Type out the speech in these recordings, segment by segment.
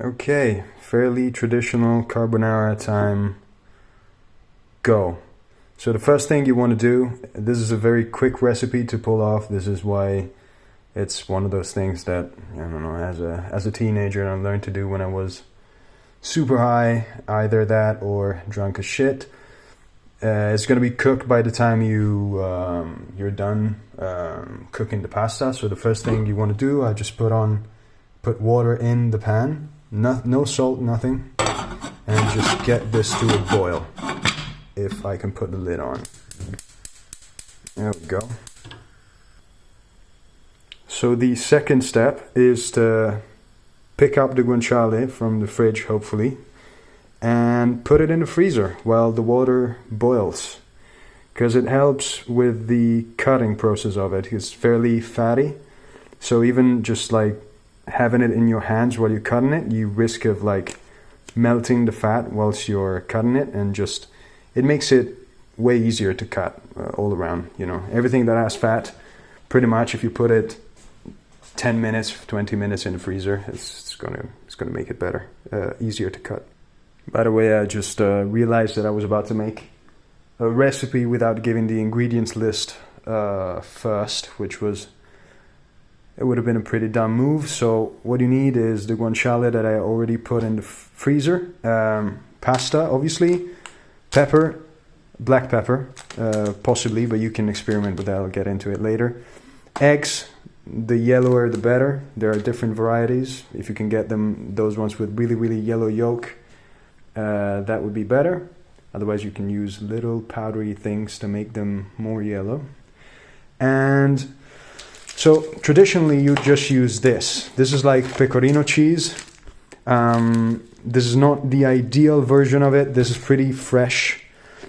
Okay, fairly traditional carbonara time. Go. So the first thing you want to do, this is a very quick recipe to pull off. This is why it's one of those things that, I don't know, as a teenager I learned to do when I was super high, either that or drunk as shit. It's going to be cooked by the time you're done cooking the pasta. So the first thing you want to do, I just put water in the pan, no salt, nothing, and just get this to a boil. If I can put the lid on. There we go. So the second step is to pick up the guanciale from the fridge, hopefully, and put it in the freezer while the water boils, because it helps with the cutting process of it. It's fairly fatty, so even just like having it in your hands while you're cutting it, you risk of like melting the fat whilst you're cutting it, and just it makes it way easier to cut all around. You know, everything that has fat, pretty much, if you put it 10 minutes, 20 minutes in the freezer, it's gonna make it better, easier to cut. By the way, I just realized that I was about to make a recipe without giving the ingredients list first, which it would have been a pretty dumb move. So what you need is the guanciale that I already put in the freezer, pasta, obviously, pepper, black pepper, possibly, but you can experiment with that. I'll get into it later. Eggs, the yellower the better. There are different varieties. If you can get those ones with really, really yellow yolk, that would be better. Otherwise, you can use little powdery things to make them more yellow. And so traditionally, you just use this. This is like pecorino cheese. This is not the ideal version of it. This is pretty fresh.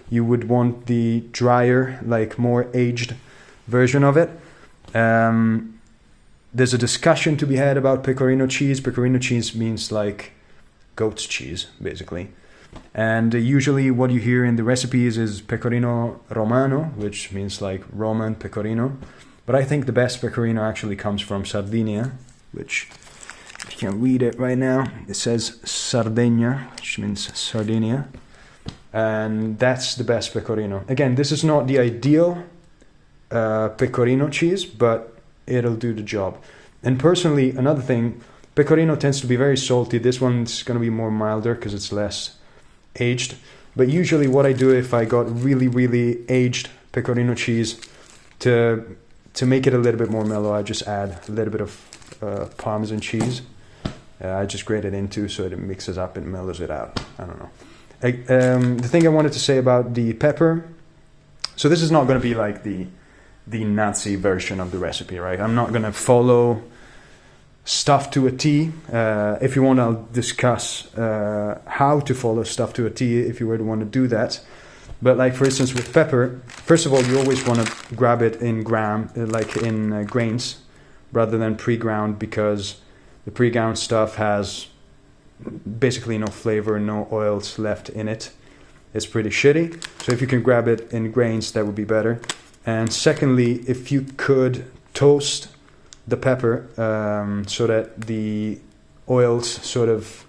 You would want the drier, like more aged version of it. There's a discussion to be had about pecorino cheese. Pecorino cheese means like goat's cheese, basically. And usually what you hear in the recipes is pecorino romano, which means like Roman pecorino. But I think the best pecorino actually comes from Sardinia, which, if you can read it right now, it says Sardegna, which means Sardinia. And that's the best pecorino. Again, this is not the ideal pecorino cheese, but it'll do the job. And personally, another thing, pecorino tends to be very salty. This one's going to be more milder because it's less aged. But usually what I do if I got really, really aged pecorino cheese, to make it a little bit more mellow, I just add a little bit of Parmesan cheese. I just grate it into so it mixes up and mellows it out. I don't know. The thing I wanted to say about the pepper, so this is not going to be like the Nazi version of the recipe, right? I'm not going to follow stuff to a T. If you want, I'll discuss how to follow stuff to a T if you were to want to do that. But like, for instance, with pepper, first of all, you always want to grab it in grains rather than pre-ground, because the pre-ground stuff has basically no flavor, no oils left in it. It's pretty shitty. So if you can grab it in grains, that would be better. And secondly, if you could toast the pepper so that the oils sort of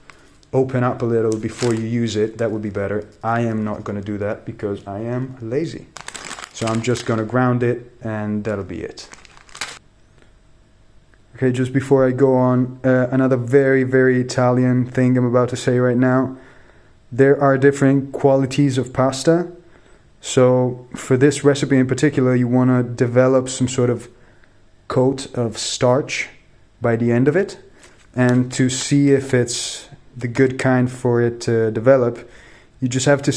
open up a little before you use it, that would be better. I am not going to do that because I am lazy. So I'm just going to ground it, and that'll be it. Okay, just before I go on, another very, very Italian thing I'm about to say right now. There are different qualities of pasta. So for this recipe in particular, you want to develop some sort of coat of starch by the end of it. And to see if it's the good kind for it to develop, you just have to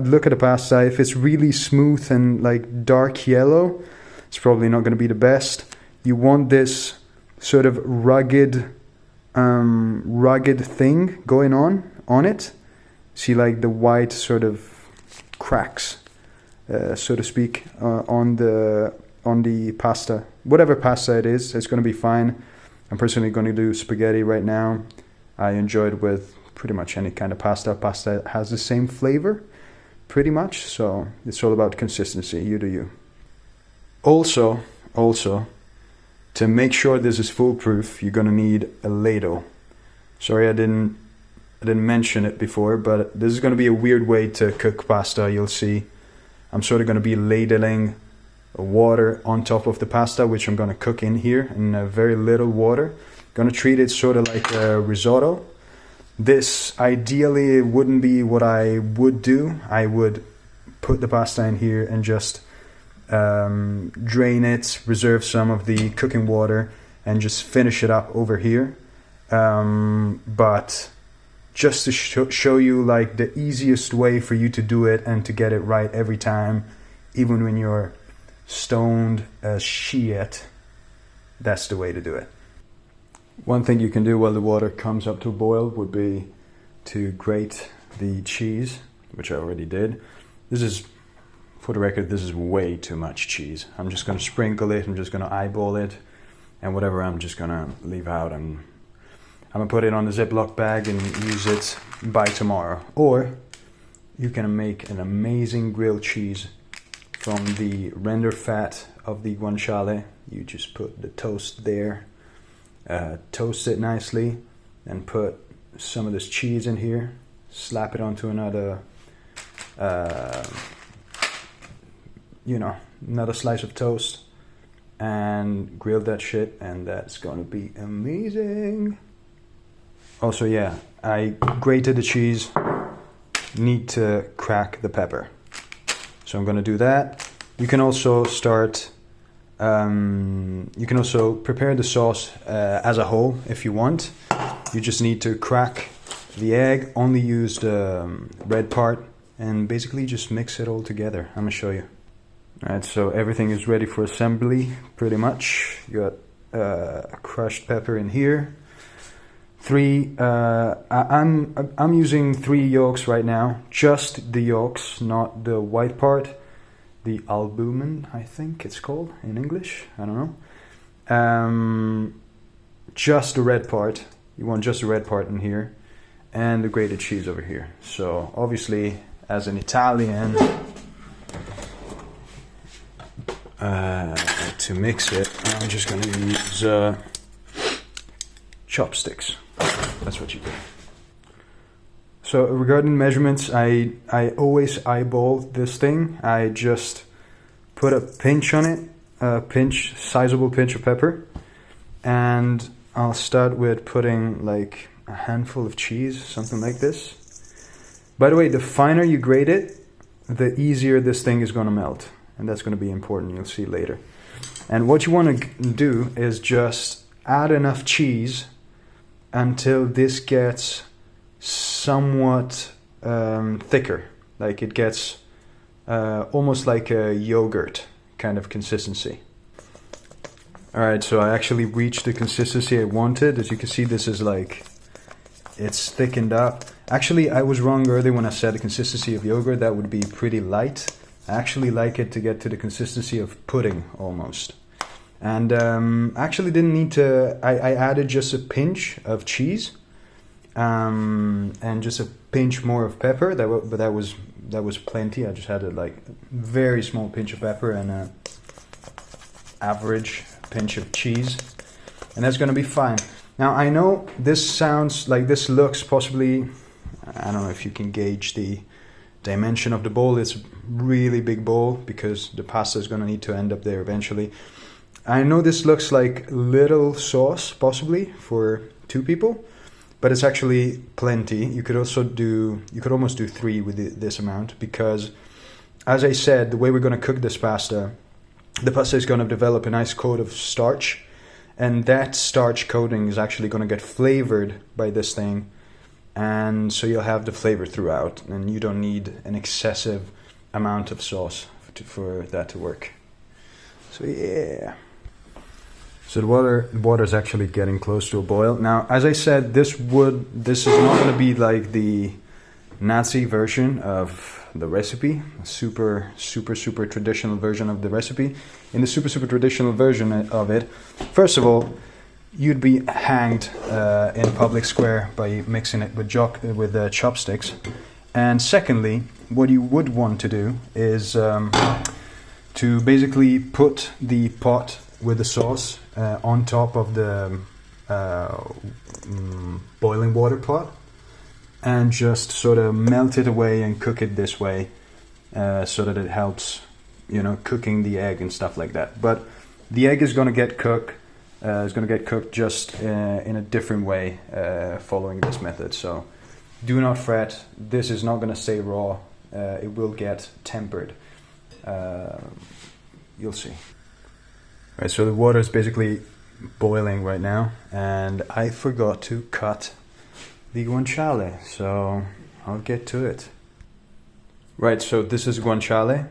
look at the pasta. If it's really smooth and like dark yellow, it's probably not going to be the best. You want this sort of rugged thing going on it. See, like the white sort of cracks, so to speak, on the pasta. Whatever pasta it is, it's going to be fine. I'm personally going to do spaghetti right now. I enjoy it with pretty much any kind of pasta. Pasta has the same flavor, pretty much. So it's all about consistency. You do you. Also, to make sure this is foolproof, you're going to need a ladle. Sorry, I didn't mention it before, but this is going to be a weird way to cook pasta. You'll see I'm sort of going to be ladling water on top of the pasta, which I'm going to cook in here in very little water. Going to treat it sort of like a risotto. This ideally wouldn't be what I would do. I would put the pasta in here and just drain it, reserve some of the cooking water, and just finish it up over here. But just to show you like the easiest way for you to do it and to get it right every time, even when you're stoned as shit, that's the way to do it. One thing you can do while the water comes up to a boil would be to grate the cheese, which I already did. This is, for the record, this is way too much cheese. I'm just going to sprinkle it, I'm just going to eyeball it, and whatever I'm just going to leave out, I'm going to put it on the Ziploc bag and use it by tomorrow. Or you can make an amazing grilled cheese from the render fat of the guanciale. You just put the toast there, toast it nicely, and put some of this cheese in here, slap it onto another another slice of toast, and grill that shit, and that's gonna be amazing. Also, yeah, I grated the cheese. Need to crack the pepper, so I'm gonna do that. You can also start you can also prepare the sauce as a whole if you want. You just need to crack the egg, only use the red part, and basically just mix it all together. I'm gonna show you. Alright, so everything is ready for assembly pretty much. You got crushed pepper in here. I'm using 3 yolks right now, just the yolks, not the white part. The albumen, I think it's called in English. I don't know. Just the red part. You want just the red part in here, and the grated cheese over here. So obviously, as an Italian, to mix it, I'm just going to use chopsticks. That's what you do. So regarding measurements, I always eyeball this thing. I just put a pinch on it, sizable pinch of pepper, and I'll start with putting like a handful of cheese, something like this. By the way, the finer you grate it, the easier this thing is going to melt, and that's going to be important. You'll see later. And what you want to do is just add enough cheese until this gets somewhat thicker, like it gets almost like a yogurt kind of consistency. Alright, so I actually reached the consistency I wanted. As you can see, this is like, it's thickened up. Actually, I was wrong earlier when I said the consistency of yogurt. That would be pretty light. I actually like it to get to the consistency of pudding almost. And actually didn't need to, I added just a pinch of cheese. And just a pinch more of pepper. But that was plenty. I just had a like very small pinch of pepper and a average pinch of cheese, and that's gonna be fine. Now I know this sounds like, this looks possibly, I don't know if you can gauge the dimension of the bowl. It's a really big bowl because the pasta is gonna need to end up there eventually. I know this looks like little sauce possibly for 2 people. But it's actually plenty. You could almost do 3 with this amount, because as I said, the way we're going to cook this pasta, the pasta is going to develop a nice coat of starch, and that starch coating is actually going to get flavored by this thing, and so you'll have the flavor throughout, and you don't need an excessive amount of sauce for that to work. So yeah. So the water is actually getting close to a boil. Now, as I said, this is not going to be like the Nazi version of the recipe, a super traditional version of the recipe. In the super traditional version of it, first of all, you'd be hanged in public square by mixing it with chopsticks. And secondly, what you would want to do is to basically put the pot with the sauce on top of the boiling water pot and just sort of melt it away and cook it this way, so that it helps, you know, cooking the egg and stuff like that. But the egg is going to get cooked. It's going to get cooked just in a different way following this method. So do not fret. This is not going to stay raw. It will get tempered. You'll see. Right, so the water is basically boiling right now, and I forgot to cut the guanciale, so I'll get to it. Right, so this is guanciale.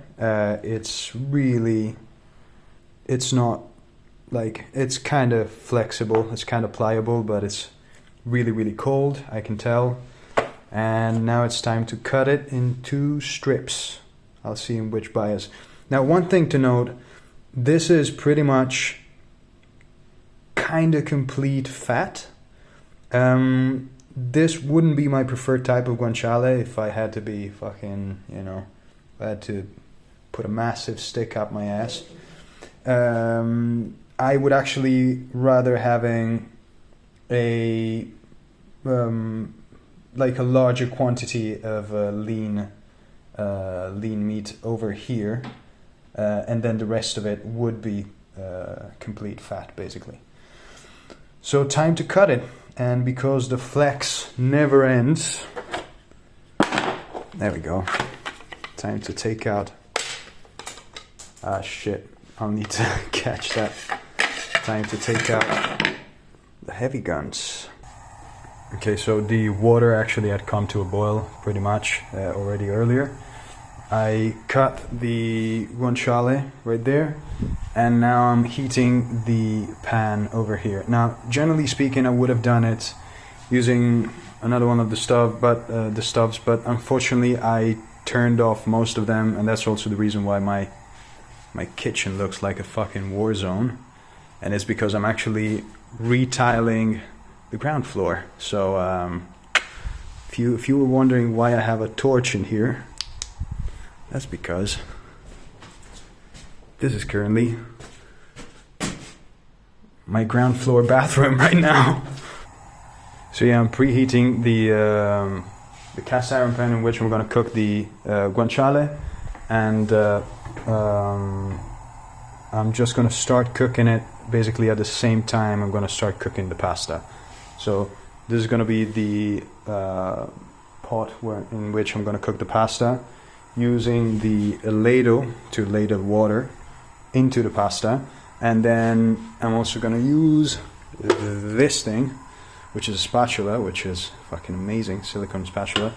It's not like, it's kind of flexible, it's kind of pliable, but it's really, really cold, I can tell. And now it's time to cut it into strips. I'll see in which bias. Now, one thing to note, this is pretty much kind of complete fat. This wouldn't be my preferred type of guanciale if I had to be fucking, you know, I had to put a massive stick up my ass. I would actually rather having a like a larger quantity of lean meat over here, and then the rest of it would be complete fat, basically. So time to cut it, and because the flex never ends, there we go. Time to take out. Ah shit! I'll need to catch that. Time to take out the heavy guns. Okay, so the water actually had come to a boil pretty much already earlier. I cut the guanciale right there, and now I'm heating the pan over here. Now, generally speaking, I would have done it using another one of the stoves, but unfortunately I turned off most of them, and that's also the reason why my kitchen looks like a fucking war zone. And it's because I'm actually retiling the ground floor. So if you were wondering why I have a torch in here, that's because this is currently my ground floor bathroom right now. So yeah, I'm preheating the cast iron pan in which we're going to cook the guanciale, and I'm just going to start cooking it basically at the same time I'm going to start cooking the pasta. So this is going to be the pot in which I'm going to cook the pasta, using the ladle to ladle water into the pasta, and then I'm also going to use this thing, which is a spatula, which is fucking amazing, silicone spatula,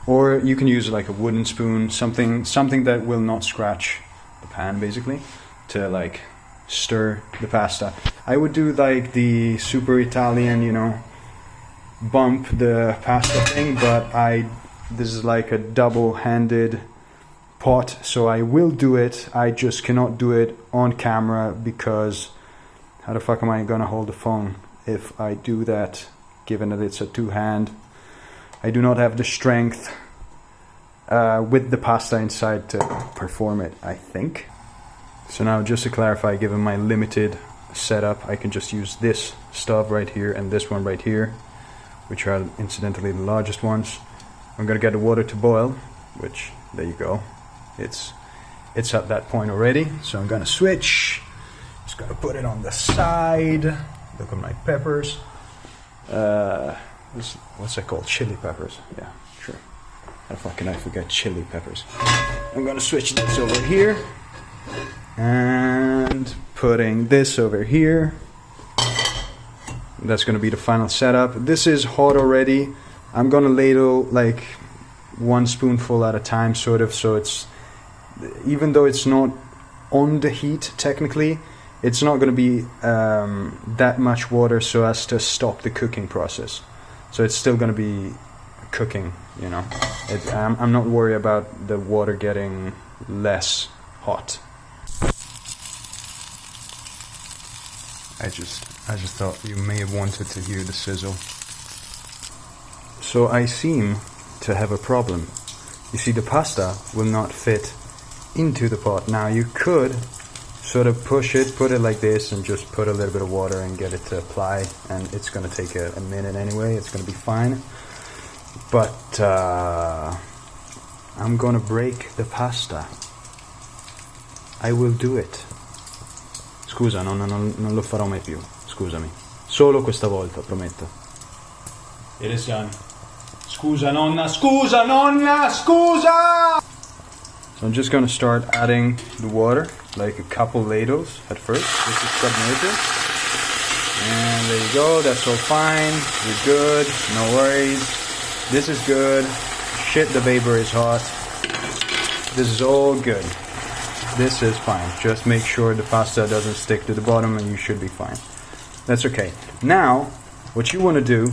or you can use like a wooden spoon, something that will not scratch the pan, basically, to like stir the pasta. I would do like the super Italian, you know, bump the pasta thing, but this is like a double-handed pot, so I will do it. I just cannot do it on camera because how the fuck am I gonna hold the phone if I do that, given that it's a two-hand? I do not have the strength with the pasta inside to perform it, I think. So now, just to clarify, given my limited setup, I can just use this stove right here and this one right here, which are incidentally the largest ones. I'm gonna get the water to boil, which, there you go, it's at that point already. So I'm gonna switch, just gonna put it on the side. Look at my peppers. What's that called? Chili peppers. Yeah, sure. How the fuck can I forget chili peppers? I'm gonna switch this over here and putting this over here. That's gonna be the final setup. This is hot already. I'm gonna ladle like one spoonful at a time, sort of, so it's, even though it's not on the heat technically, it's not going to be that much water so as to stop the cooking process. So it's still going to be cooking, you know. I'm not worried about the water getting less hot. I just thought you may have wanted to hear the sizzle. So I seem to have a problem. You see, the pasta will not fit into the pot. Now you could sort of push it, put it like this, and just put a little bit of water and get it to apply. And it's gonna take a minute anyway. It's gonna be fine. But I'm gonna break the pasta. I will do it. Scusa, non lo farò mai più. Scusami. Solo questa volta, prometto. It is done. Scusa, nonna. Scusa, nonna. Scusa! So I'm just gonna start adding the water, like a couple ladles at first. This is Carbonara. And there you go. That's all fine. We're good. No worries. This is good. Shit, the vapor is hot. This is all good. This is fine. Just make sure the pasta doesn't stick to the bottom and you should be fine. That's okay. Now, what you want to do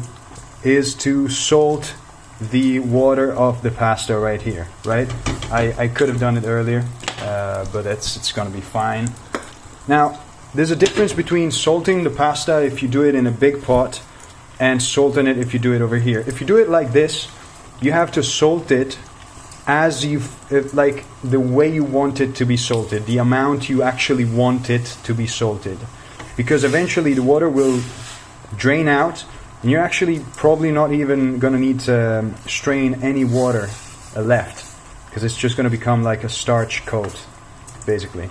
is to salt the water of the pasta right here, right? I could have done it earlier, but it's going to be fine. Now, there's a difference between salting the pasta if you do it in a big pot and salting it if you do it over here. If you do it like this, you have to salt it as like the way you want it to be salted, the amount you actually want it to be salted. Because eventually the water will drain out and you're actually probably not even going to need to strain any water left, because it's just going to become like a starch coat, basically.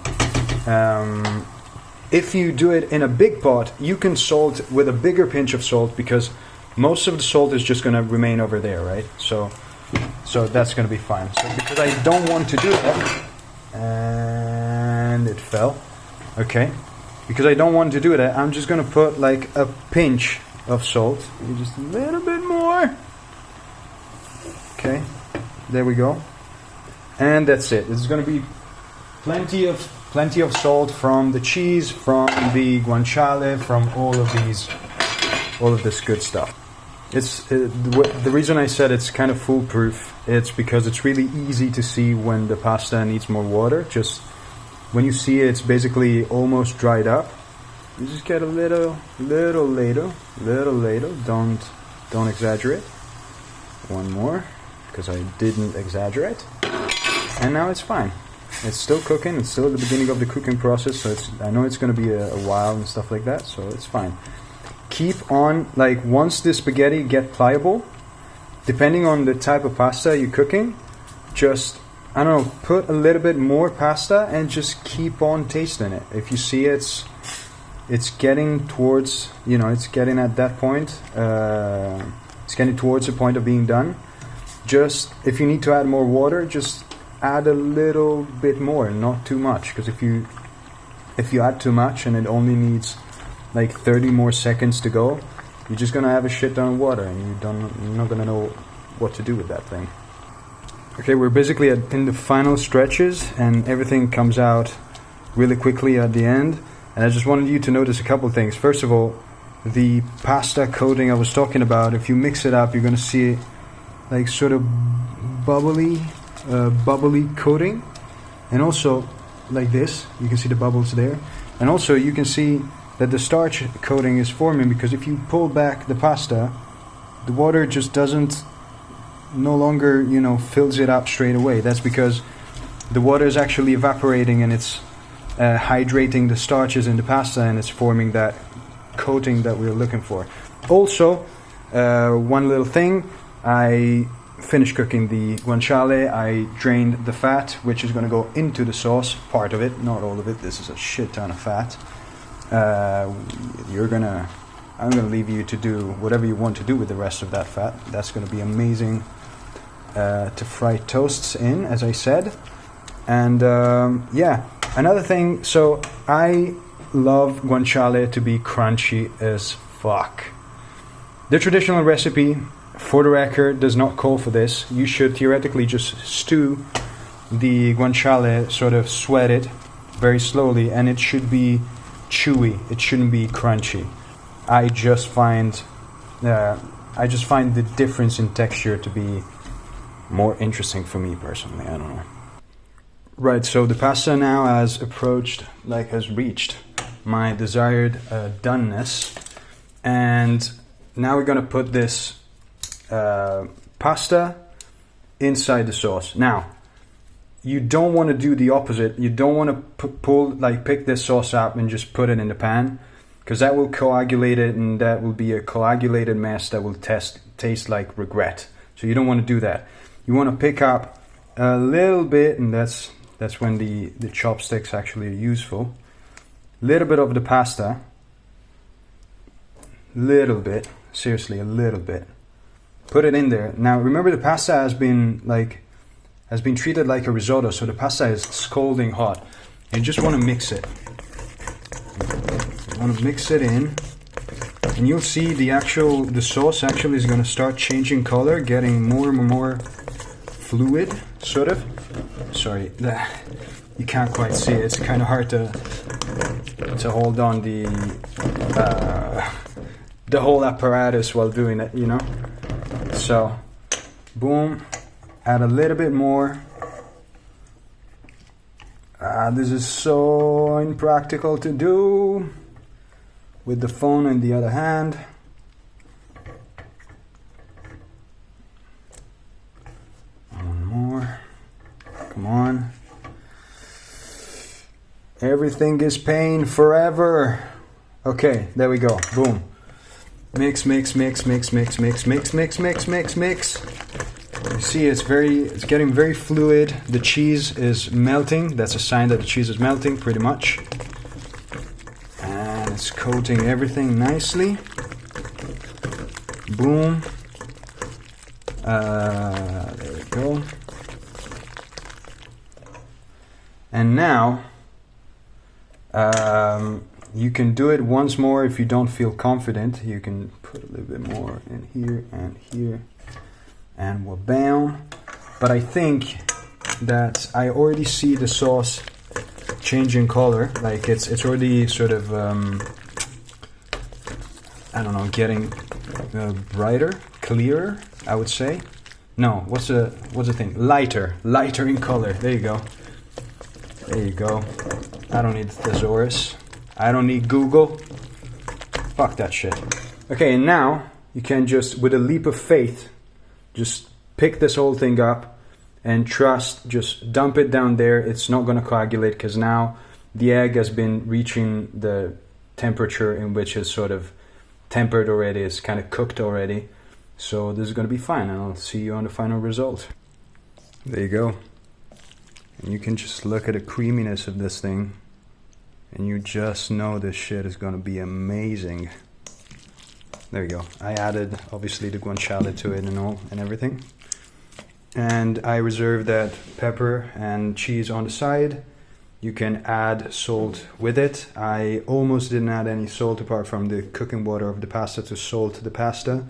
If you do it in a big pot, you can salt with a bigger pinch of salt, because most of the salt is just going to remain over there, right? So that's going to be fine. So because I don't want to do that, and it fell, okay. Because I don't want to do that, I'm just going to put like a pinch of salt, just a little bit more. Okay, there we go, and that's it. It's going to be plenty of salt from the cheese, from the guanciale, from all of this good stuff. It's the reason I said it's kind of foolproof. It's because it's really easy to see when the pasta needs more water. Just when you see it, it's basically almost dried up. You just get a little ladle. Don't exaggerate. One more, because I didn't exaggerate. And now it's fine. It's still cooking. It's still at the beginning of the cooking process, so I know it's going to be a while and stuff like that. So it's fine. Keep on, like, once the spaghetti get pliable, depending on the type of pasta you're cooking, just, I don't know, put a little bit more pasta and just keep on tasting it. If you see it's getting towards, it's getting at that point, it's getting towards the point of being done, just, if you need to add more water, just add a little bit more, not too much, because if you add too much and it only needs like 30 more seconds to go, you're just gonna have a shit ton of water and you're not gonna know what to do with that thing. Okay, we're basically in the final stretches and everything comes out really quickly at the end. And I just wanted you to notice a couple things. First of all, the pasta coating I was talking about, if you mix it up, you're gonna see like sort of bubbly coating, and also like this, you can see the bubbles there, and also you can see that the starch coating is forming, because if you pull back the pasta, the water just no longer fills it up straight away. That's because the water is actually evaporating and it's hydrating the starches in the pasta, and it's forming that coating that we're looking for. Also, one little thing, I finished cooking the guanciale. I drained the fat, which is going to go into the sauce, part of it, not all of it. This is a shit ton of fat. I'm gonna leave you to do whatever you want to do with the rest of that fat. That's gonna be amazing to fry toasts in, as I said. And yeah, another thing, so I love guanciale to be crunchy as fuck. The traditional recipe, for the record, does not call for this. You should theoretically just stew the guanciale, sort of sweat it very slowly, and it should be chewy. It shouldn't be crunchy. I just find the difference in texture to be more interesting for me personally. I don't know. Right, so the pasta now has reached my desired doneness, and now we're gonna put this pasta inside the sauce. Now, you don't want to do the opposite. You don't want to pick this sauce up and just put it in the pan, because that will coagulate it, and that will be a coagulated mess that will taste like regret. So you don't want to do that. You want to pick up a little bit, and that's when the chopsticks actually are useful. Little bit of the pasta. Little bit. Seriously, a little bit. Put it in there. Now remember, the pasta has been treated like a risotto, so the pasta is scalding hot. You just want to mix it. You want to mix it in, and you'll see the sauce actually is going to start changing color, getting more and more fluid, sort of. Sorry, you can't quite see it. It's kind of hard to hold on the whole apparatus while doing it, you know. So, boom. Add a little bit more. This is so impractical to do with the phone in the other hand. One more. Come on. Everything is pain forever. Okay, there we go. Boom. Mix. You see, it's getting very fluid. The cheese is melting. That's a sign that the cheese is melting, pretty much. And it's coating everything nicely. Boom. There we go. And now, you can do it once more if you don't feel confident. You can put a little bit more in here and here. And wabam. But I think that I already see the sauce changing color. Like it's already sort of, I don't know, getting brighter, clearer, I would say. No, what's the thing? Lighter in color. There you go. I don't need thesaurus. I don't need Google. Fuck that shit. Okay, and now you can just, with a leap of faith, just pick this whole thing up and trust, just dump it down there. It's not going to coagulate, because now the egg has been reaching the temperature in which it's sort of tempered already. It's kind of cooked already. So this is going to be fine, and I'll see you on the final result. There you go. And you can just look at the creaminess of this thing, and you just know this shit is going to be amazing. There we go. I added, obviously, the guanciale to it and everything. And I reserved that pepper and cheese on the side. You can add salt with it. I almost didn't add any salt apart from the cooking water of the pasta to salt the pasta.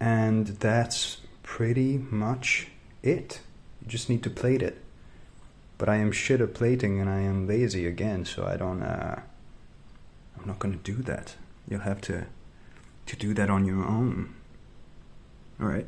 And that's pretty much it. You just need to plate it. But I am shit at plating, and I am lazy again, so I'm not going to do that. You'll have to do that on your own. All right.